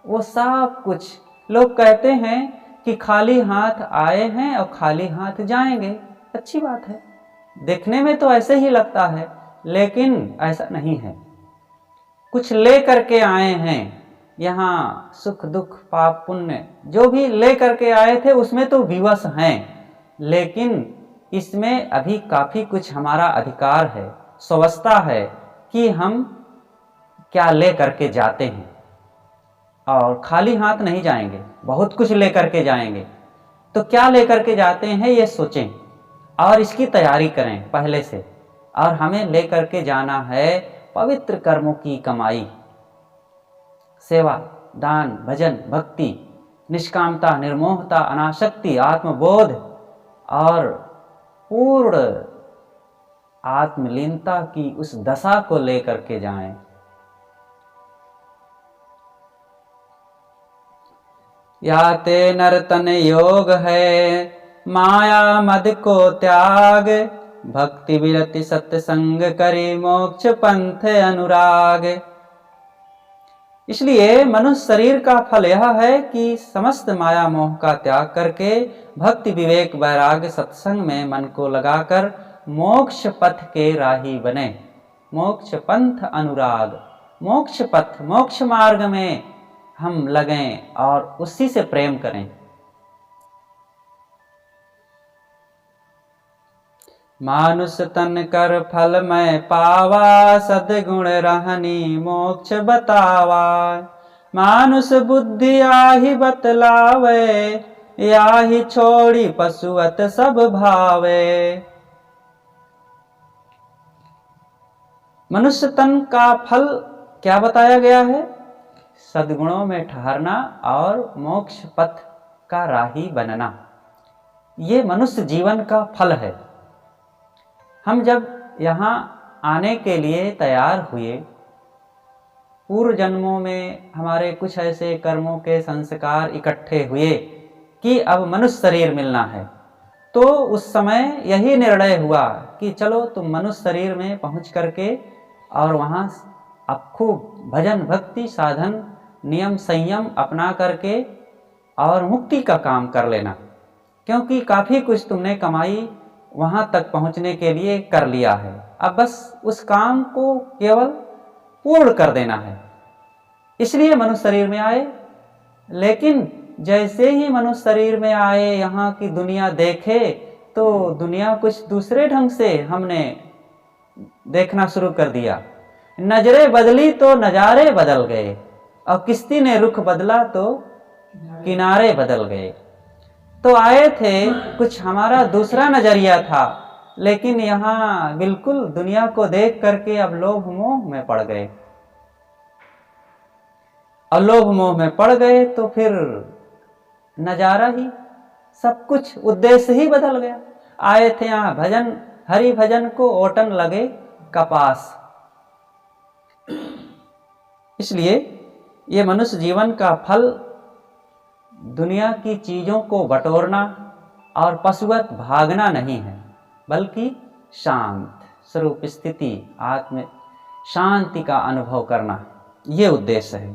वो सब कुछ। लोग कहते हैं कि खाली हाथ आए हैं और खाली हाथ जाएंगे। अच्छी बात है, देखने में तो ऐसे ही लगता है, लेकिन ऐसा नहीं है। कुछ ले करके आए हैं यहाँ, सुख दुख पाप पुण्य जो भी ले करके आए थे उसमें तो विवश हैं, लेकिन इसमें अभी काफ़ी कुछ हमारा अधिकार है, स्वावस्था है कि हम क्या ले करके जाते हैं। और खाली हाथ नहीं जाएंगे, बहुत कुछ ले करके जाएंगे। तो क्या ले करके जाते हैं ये सोचें और इसकी तैयारी करें पहले से। और हमें ले करके जाना है पवित्र कर्मों की कमाई, सेवा, दान, भजन, भक्ति, निष्कामता, निर्मोहता, अनासक्ति, आत्मबोध और पूर्ण आत्मलीनता की उस दशा को लेकर के जाएं। या ते नर्तन योग है, माया मद को त्याग, भक्ति विरति सत्संग करी, मोक्ष पंथ अनुराग। इसलिए मनुष्य शरीर का फल यह है कि समस्त माया मोह का त्याग करके भक्ति विवेक वैराग्य सत्संग में मन को लगाकर मोक्ष पथ के राही बने। मोक्ष पंथ अनुराग, मोक्ष पथ, मोक्ष मार्ग में हम लगें और उसी से प्रेम करें। मानुष तन कर फल मैं पावा, सद्गुण रहनी मोक्ष बतावा। मानुष बुद्धि आही बतलावे, याही छोड़ी पशुअत सब भावे। मनुष्य तन का फल क्या बताया गया है? सद्गुणों में ठहरना और मोक्ष पथ का राही बनना। ये मनुष्य जीवन का फल है। हम जब यहाँ आने के लिए तैयार हुए, पूर्व जन्मों में हमारे कुछ ऐसे कर्मों के संस्कार इकट्ठे हुए कि अब मनुष्य शरीर मिलना है, तो उस समय यही निर्णय हुआ कि चलो तुम मनुष्य शरीर में पहुँच करके और वहाँ अब खूब भजन भक्ति साधन नियम संयम अपना करके और मुक्ति का काम कर लेना, क्योंकि काफ़ी कुछ तुमने कमाई वहाँ तक पहुँचने के लिए कर लिया है। अब बस उस काम को केवल पूर्ण कर देना है, इसलिए मनुष्य शरीर में आए। लेकिन जैसे ही मनुष्य शरीर में आए, यहाँ की दुनिया देखे तो दुनिया कुछ दूसरे ढंग से हमने देखना शुरू कर दिया। नजरें बदली तो नज़ारे बदल गए, और किश्ती ने रुख बदला तो किनारे बदल गए। तो आए थे, कुछ हमारा दूसरा नजरिया था, लेकिन यहाँ बिल्कुल दुनिया को देख करके अब लोभ मोह में पड़ गए। और लोभ मोह में पड़ गए तो फिर नजारा ही, सब कुछ उद्देश्य ही बदल गया। आए थे यहाँ भजन, हरि भजन को ओटन लगे कपास। इसलिए ये मनुष्य जीवन का फल दुनिया की चीजों को बटोरना और पशुवत भागना नहीं है, बल्कि शांत स्वरूप स्थिति, आत्म शांति का अनुभव करना, ये उद्देश्य है।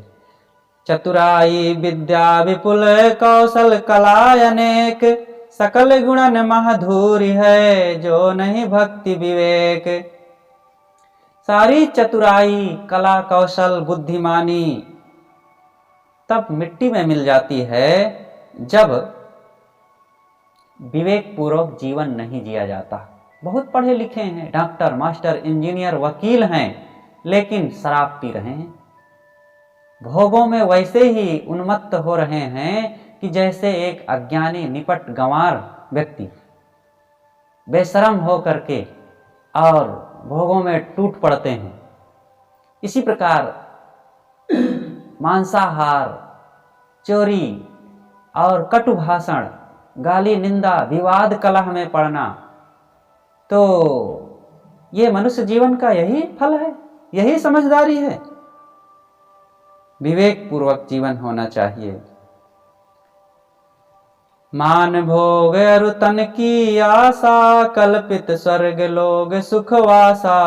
चतुराई विद्या विपुल कौशल कला अनेक, सकल गुणन महाधुरी है जो नहीं भक्ति विवेक। सारी चतुराई, कला, कौशल, बुद्धिमानी तब मिट्टी में मिल जाती है जब विवेक पूर्वक जीवन नहीं जिया जाता। बहुत पढ़े लिखे हैं, डॉक्टर, मास्टर, इंजीनियर, वकील हैं, लेकिन शराब पी रहे हैं, भोगों में वैसे ही उन्मत्त हो रहे हैं कि जैसे एक अज्ञानी निपट गंवार व्यक्ति बेशरम हो करके और भोगों में टूट पड़ते हैं। इसी प्रकार मांसाहार, चोरी और कटु भाषण, गाली, निंदा, विवाद, कलह में पड़ना, तो ये मनुष्य जीवन का यही फल है, यही समझदारी है। विवेक पूर्वक जीवन होना चाहिए। मान भोग अरु तन की आशा, कल्पित स्वर्ग लोग सुखवासा।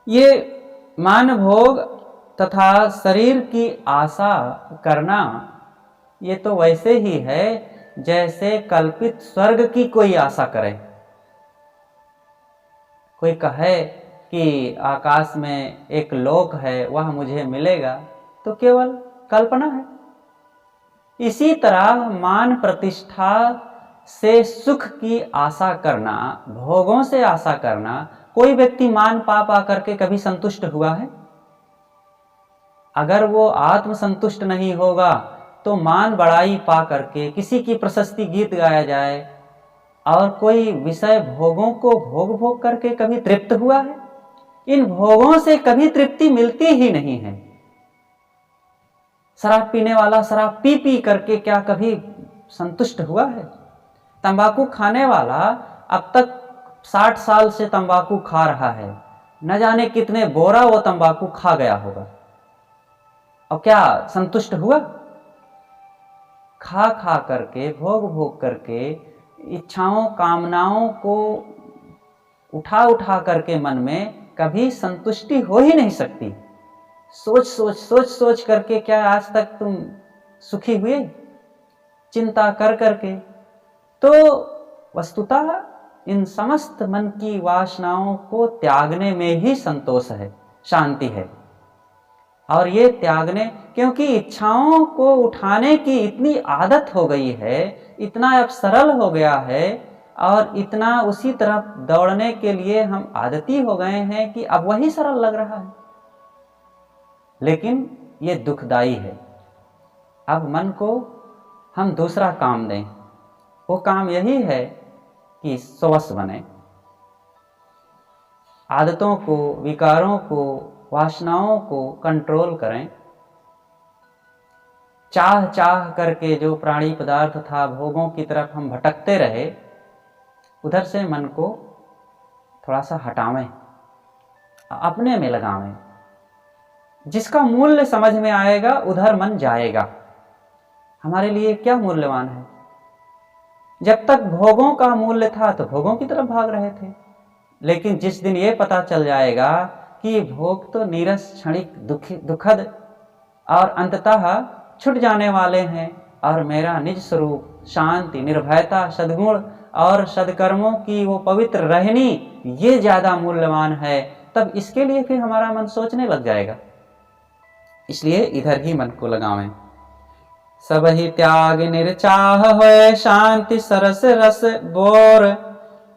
ये मान भोग तथा शरीर की आशा करना, ये तो वैसे ही है जैसे कल्पित स्वर्ग की कोई आशा करे। कोई कहे कि आकाश में एक लोक है, वह मुझे मिलेगा, तो केवल कल्पना है। इसी तरह मान प्रतिष्ठा से सुख की आशा करना, भोगों से आशा करना, कोई व्यक्ति मान पा पा करके कभी संतुष्ट हुआ है? अगर वो आत्म संतुष्ट नहीं होगा तो मान बड़ाई पा करके किसी की प्रशस्ति गीत गाया जाए और कोई विषय भोगों को भोग भोग करके कभी तृप्त हुआ है? इन भोगों से कभी तृप्ति मिलती ही नहीं है। शराब पीने वाला शराब पी पी करके क्या कभी संतुष्ट हुआ है? तंबाकू खाने वाला अब तक 60 साल से तंबाकू खा रहा है, न जाने कितने बोरा वो तंबाकू खा गया होगा, और क्या संतुष्ट हुआ? खा खा करके, भोग भोग करके, इच्छाओं कामनाओं को उठा उठा करके मन में कभी संतुष्टि हो ही नहीं सकती। सोच सोच करके क्या आज तक तुम सुखी हुए? चिंता कर करके। तो वस्तुतः इन समस्त मन की वासनाओं को त्यागने में ही संतोष है, शांति है। और ये त्यागने, क्योंकि इच्छाओं को उठाने की इतनी आदत हो गई है, इतना अब सरल हो गया है और इतना उसी तरफ दौड़ने के लिए हम आदती हो गए हैं कि अब वही सरल लग रहा है। लेकिन ये दुखदाई है। अब मन को हम दूसरा काम दें, वो काम यही है कि स्ववश बने, आदतों को, विकारों को, वासनाओं को कंट्रोल करें। चाह चाह करके जो प्राणी पदार्थ था, भोगों की तरफ हम भटकते रहे, उधर से मन को थोड़ा सा हटावें, अपने में लगावें। जिसका मूल्य समझ में आएगा उधर मन जाएगा। हमारे लिए क्या मूल्यवान है? जब तक भोगों का मूल्य था तो भोगों की तरफ भाग रहे थे, लेकिन जिस दिन ये पता चल जाएगा कि भोग तो नीरस, क्षणिक, दुखद और अंततः छूट जाने वाले हैं और मेरा निज स्वरूप शांति, निर्भयता, सद्गुण और सद्कर्मों की वो पवित्र रहनी, ये ज्यादा मूल्यवान है, तब इसके लिए फिर हमारा मन सोचने लग जाएगा। इसलिए इधर ही मन को लगावें। सब ही त्याग निर्चाह होए, शांति सरस रस बोर,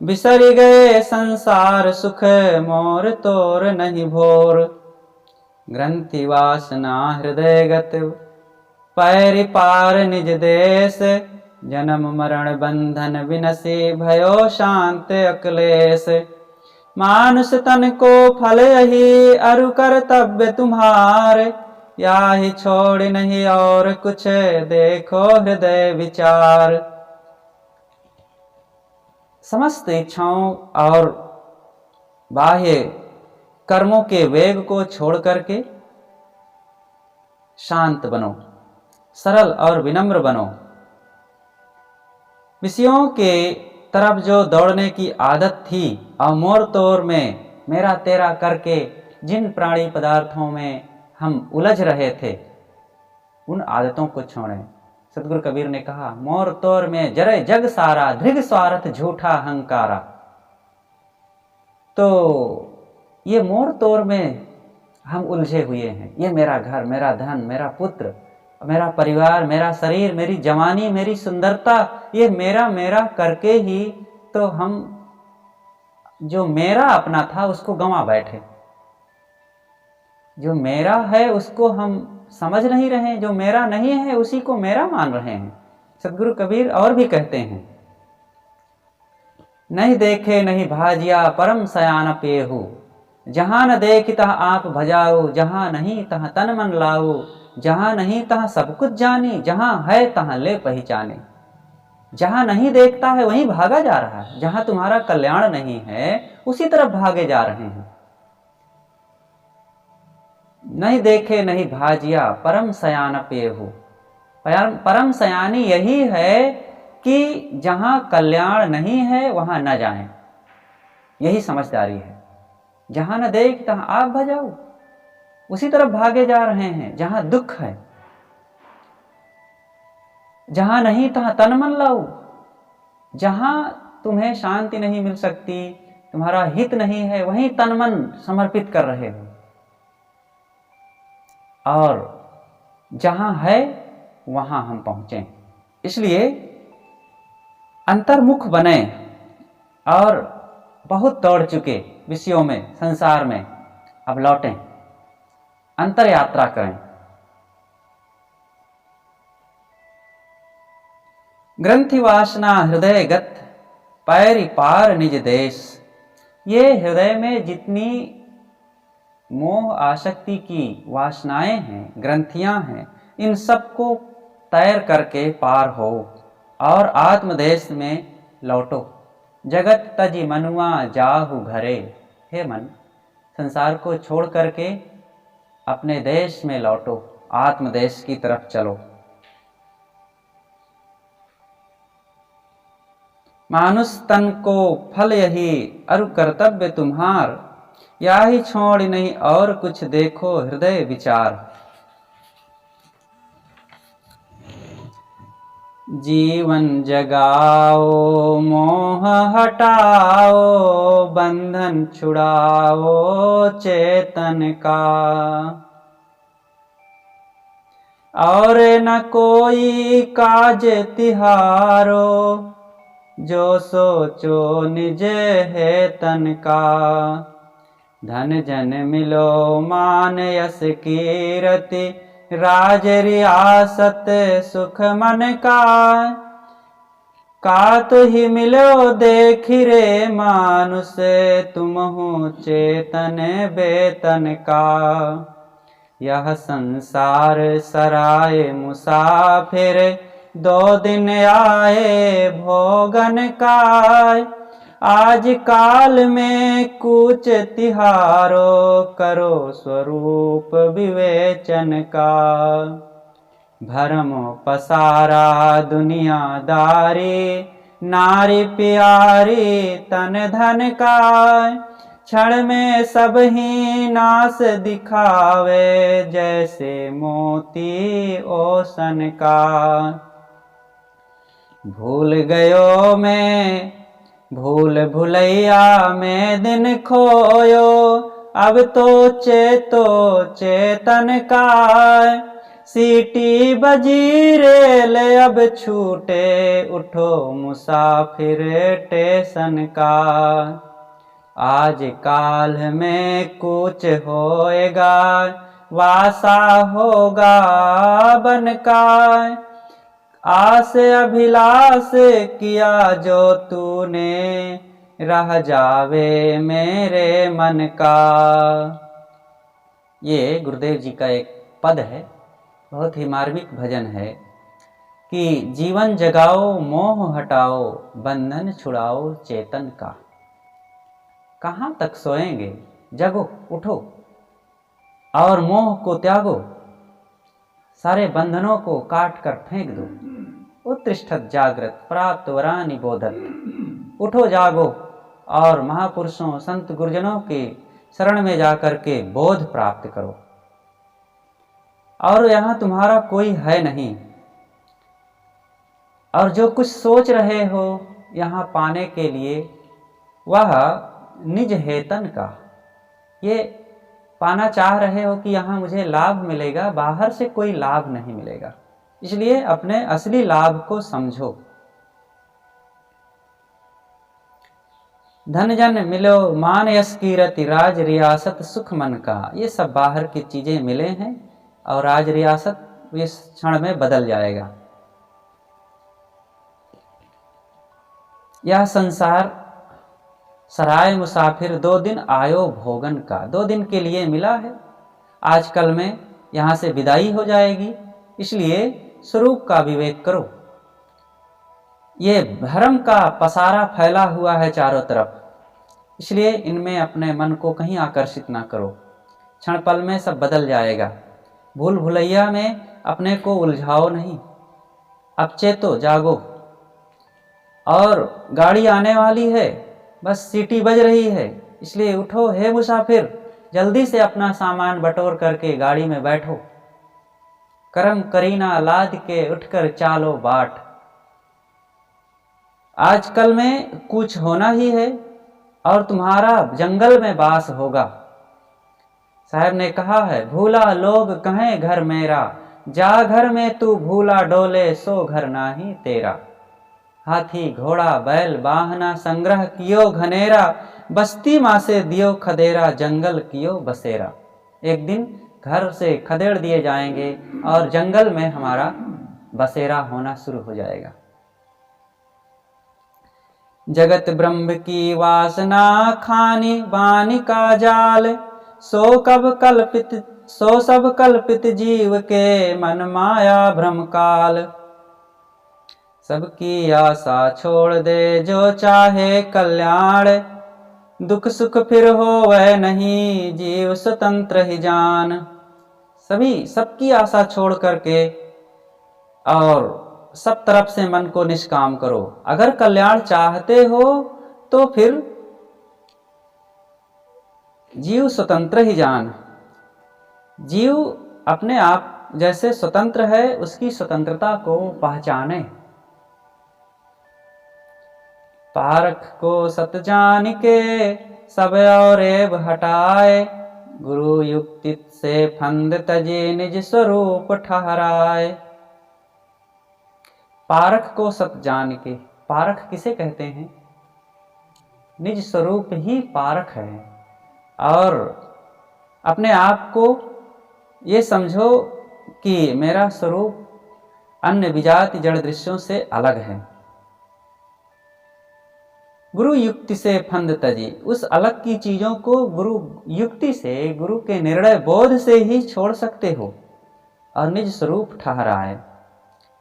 बिसरि गए संसार सुख, मोर तोर नहीं भोर। ग्रंथि वासना हृदय गत, पैरि पार निज देश, जन्म मरण बंधन विनसे भयो शांत अक्लेश। मानुष तन को फल यही अरु कर्तव्य तुम्हारे, याहि छोड़ नहीं और कुछ देखो हृदय विचार। समस्त इच्छाओं और बाह्य कर्मों के वेग को छोड़ करके शांत बनो, सरल और विनम्र बनो। विषयों के तरफ जो दौड़ने की आदत थी और मोर तोर में मेरा तेरा करके जिन प्राणी पदार्थों में हम उलझ रहे थे, उन आदतों को छोड़ें। सतगुरु कबीर ने कहा, मोर तोर में जरे जग सारा, धृग स्वार्थ झूठा अहंकारा। तो ये मोर तोर में हम उलझे हुए हैं। ये मेरा घर, मेरा धन, मेरा पुत्र, मेरा परिवार, मेरा शरीर, मेरी जवानी, मेरी सुंदरता, ये मेरा मेरा करके ही तो हम जो मेरा अपना था उसको गंवा बैठे। जो मेरा है उसको हम समझ नहीं रहे, जो मेरा नहीं है उसी को मेरा मान रहे हैं। सतगुरु कबीर और भी कहते हैं, नहीं देखे नहीं भाजिया परम सयान पेहू, जहां न देख तहाँ आप भजाओ, जहां नहीं तहाँ तन मन लाओ, जहां नहीं तहाँ सब कुछ जानी, जहां है तहाँ ले पहचाने। जहां नहीं देखता है वहीं भागा जा रहा है, जहां तुम्हारा कल्याण नहीं है उसी तरफ भागे जा रहे हैं। नहीं देखे नहीं भाजिया परम सयान पेहू। परम सयानी यही है कि जहां कल्याण नहीं है वहां न जाएं, यही समझदारी है। जहां न देख तहां आप भजाओ, उसी तरफ भागे जा रहे हैं जहां दुख है। जहां नहीं तहां तन मन लाओ, जहां तुम्हें शांति नहीं मिल सकती, तुम्हारा हित नहीं है, वहीं तन मन समर्पित कर रहे हो। और जहां है वहां हम पहुंचे। इसलिए अंतर्मुख बने और बहुत दौड़ चुके विषयों में, संसार में, अब लौटें, अंतर यात्रा करें। ग्रंथि वासना हृदय गत, पैरि पार निज देश। ये हृदय में जितनी मोह आसक्ति की वासनाएं हैं, ग्रंथियां हैं, इन सबको तैर करके पार हो और आत्मदेश में लौटो। जगत तजी मनुआ जाहु घरे। हे मन, संसार को छोड़ करके अपने देश में लौटो, आत्मदेश की तरफ चलो। मानुष तन को फल यही अरु कर्तव्य तुम्हार, याही छोड़ नहीं और कुछ देखो हृदय विचार। जीवन जगाओ मोह हटाओ, बंधन छुड़ाओ चेतन का। और न कोई काज तिहारो, जो सोचो निज है तन का। धन जन मिलो मान यस कीरति, राज रियासत सुख मन का। तो ही मिलो देख रे मानुष, तुम हो चेतन बेतन का। यह संसार सराय मुसाफिर, दो दिन आए भोगन का। आज काल में कूच तिहारो, करो स्वरूप विवेचन का। भरम पसारा दुनियादारी, नारी प्यारी तन धन का। क्षण में सब ही नाश दिखावे, जैसे मोती ओसन का। भूल गयो मैं भूल भुलैया में दिन खोयो, अब तो चेतो चेतन का। सीटी बजी रेल अब छूटे, उठो मुसाफिर टेशन का। आज काल में कूच होएगा, वासा होगा बन का। आस अभिलाष किया जो तूने, रह जावे मेरे मन का। ये गुरुदेव जी का एक पद है, बहुत ही मार्मिक भजन है कि जीवन जगाओ मोह हटाओ, बंधन छुड़ाओ चेतन का। कहाँ तक सोएंगे, जगो उठो और मोह को त्यागो, सारे बंधनों को काट कर फेंक दो। उत्तिष्ठत जागृत प्राप्त वरानि बोधत। उठो जागो और महापुरुषों संत गुरुजनों के शरण में जाकर के बोध प्राप्त करो। और यहाँ तुम्हारा कोई है नहीं, और जो कुछ सोच रहे हो यहाँ पाने के लिए, वह निज हेतन का, ये पाना चाह रहे हो कि यहाँ मुझे लाभ मिलेगा, बाहर से कोई लाभ नहीं मिलेगा। इसलिए अपने असली लाभ को समझो। धन जन मिलो मान यश कीरति, राज रियासत सुख मन का। ये सब बाहर की चीजें मिले हैं और राज रियासत इस क्षण में बदल जाएगा। यह संसार सराय मुसाफिर, 2 दिन आयो भोगन का। 2 दिन के लिए मिला है, आजकल में यहाँ से विदाई हो जाएगी। इसलिए स्वरूप का विवेक करो। ये भ्रम का पसारा फैला हुआ है चारों तरफ, इसलिए इनमें अपने मन को कहीं आकर्षित ना करो। क्षण पल में सब बदल जाएगा। भूल भुलैया में अपने को उलझाओ नहीं, अब चेतो जागो। और गाड़ी आने वाली है, बस सीटी बज रही है, इसलिए उठो हे मुसाफिर, जल्दी से अपना सामान बटोर करके गाड़ी में बैठो। करम करीना लाद के उठकर चालो बाट। आजकल में कुछ होना ही है और तुम्हारा जंगल में वास होगा। साहब ने कहा है, भूला लोग कहें घर मेरा, जा घर में तू भूला डोले, सो घर नाही तेरा। हाथी घोड़ा बैल वाहना संग्रह कियो घनेरा, बस्ती माँ से दियो खदेरा, जंगल कियो बसेरा। एक दिन घर से खदेड़ दिए जाएंगे और जंगल में हमारा बसेरा होना शुरू हो जाएगा। जगत ब्रह्म की वासना खानी बानी का जाल, सो सब कल्पित जीव के मन माया भ्रम काल। सबकी आशा छोड़ दे जो चाहे कल्याण, दुख सुख फिर हो वह नहीं, जीव स्वतंत्र ही जान। सबकी आशा छोड़ करके और सब तरफ से मन को निष्काम करो। अगर कल्याण चाहते हो तो फिर जीव स्वतंत्र ही जान। जीव अपने आप जैसे स्वतंत्र है, उसकी स्वतंत्रता को पहचाने। पारख को सत जान के सब और एब हटाए, गुरु युक्ति से फंद तजे निज स्वरूप ठहराए। पारख को सत जान के, पारख किसे कहते हैं? निज स्वरूप ही पारख है। और अपने आप को ये समझो कि मेरा स्वरूप अन्य विजाति जड़ दृश्यों से अलग है। गुरु युक्ति से फंद तजी, उस अलग की चीजों को गुरु युक्ति से, गुरु के निर्णय बोध से ही छोड़ सकते हो और निज स्वरूप ठहराए,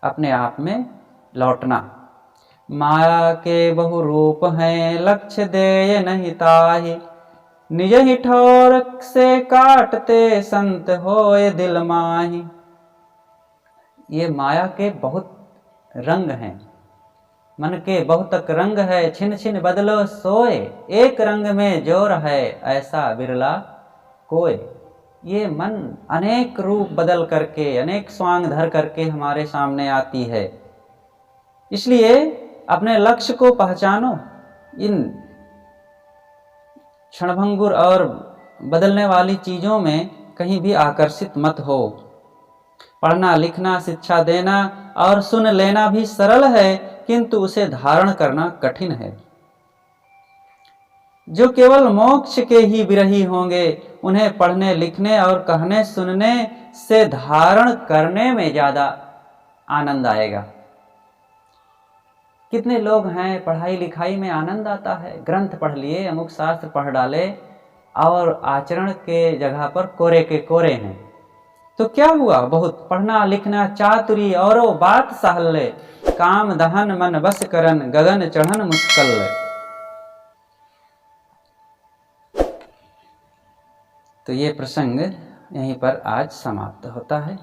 अपने आप में लौटना। माया के बहु रूप हैं, लक्ष्य देय नहीं ताहि, निज ही ठोर से काटते संत होए दिल माहि। ये माया के बहुत रंग हैं, मन के बहुतक रंग है, छिन छिन बदलो सोए, एक रंग में जोर है ऐसा बिरला कोय। ये मन अनेक रूप बदल करके, अनेक स्वांग धर करके हमारे सामने आती है। इसलिए अपने लक्ष्य को पहचानो। इन क्षणभंगुर और बदलने वाली चीजों में कहीं भी आकर्षित मत हो। पढ़ना लिखना शिक्षा देना और सुन लेना भी सरल है, किंतु उसे धारण करना कठिन है। जो केवल मोक्ष के ही विरही होंगे, उन्हें पढ़ने लिखने और कहने सुनने से धारण करने में ज्यादा आनंद आएगा। कितने लोग हैं पढ़ाई लिखाई में आनंद आता है, ग्रंथ पढ़ लिए, अमुक शास्त्र पढ़ डाले और आचरण के जगह पर कोरे के कोरे हैं। तो क्या हुआ, बहुत पढ़ना लिखना चातुरी औरो बात सहले, काम दहन मन बस करन गगन चढ़न मुश्किल। तो ये प्रसंग यहीं पर आज समाप्त होता है।